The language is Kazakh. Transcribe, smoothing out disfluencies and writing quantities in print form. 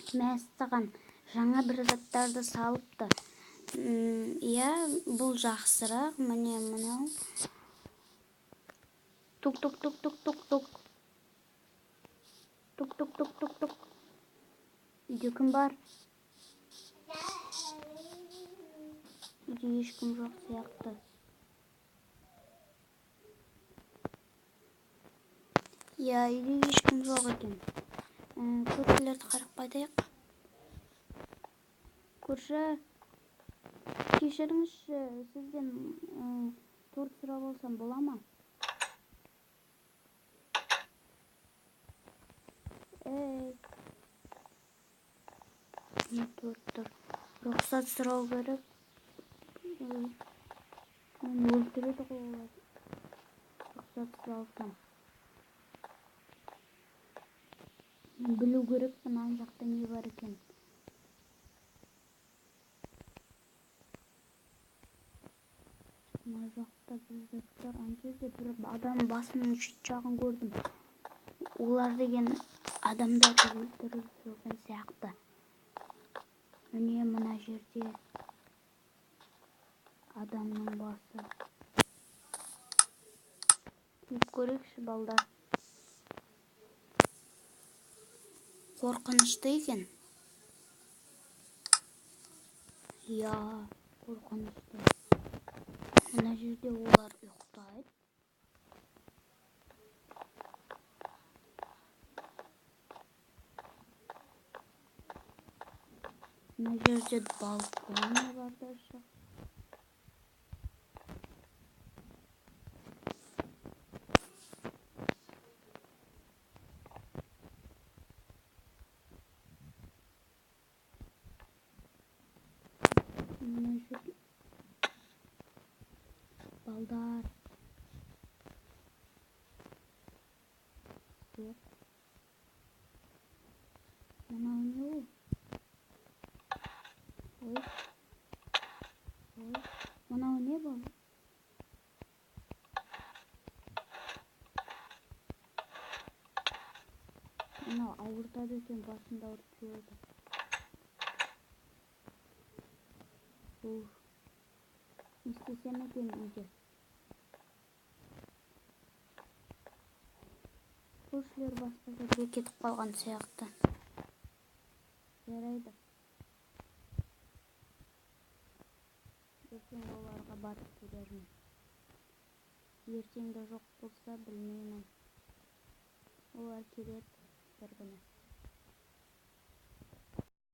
Мәстаған жаңа бір заттарды салыпты. Иә, бұл жақсырақ. Міне мынау. Тук-тук-тук-тук-тук-тук. Тук-тук-тук-тук-тук. Үйде кім бар? Үйде ешкім жоқ сияқты. Иә, үйде ешкім жоқ екен. Көршілерді қарап қайтайық. Көрші, кешіріңізші, сізден торт сұрап алсам бола ма? Торттар. Рұқсат сұрау керек. Мен өлтіреді ғой олар. Рұқсат сұралсам. Мен білу керекпін, ан жақта не бар екен. Мына жақта бір заттар, ана жерде бір адам басының шет жағын көрдім. Олар деген адамдарды өлтіріп жүрген сияқты. Міне мына жерде адамның басы. Киіп көрейікші, балдар. Қорқынышты екен. Иә, қорқынышты. Мына жерде олар ұйықтайды. Мына жерде балкон бар да шығып. Мына жерде балдар. Жоқ. Мынау не ол? Ой. Мынау не бұл? Мынау ауыртады екен, басында ауыртып жүреді. Не істесем екен үйде? Көршілер басқа жерге кетіп қалған сияқты. Жарайды. Ертең оларға барып келермін. Ертеңді жоқ болса білмеймін. Олар келеді бір күні.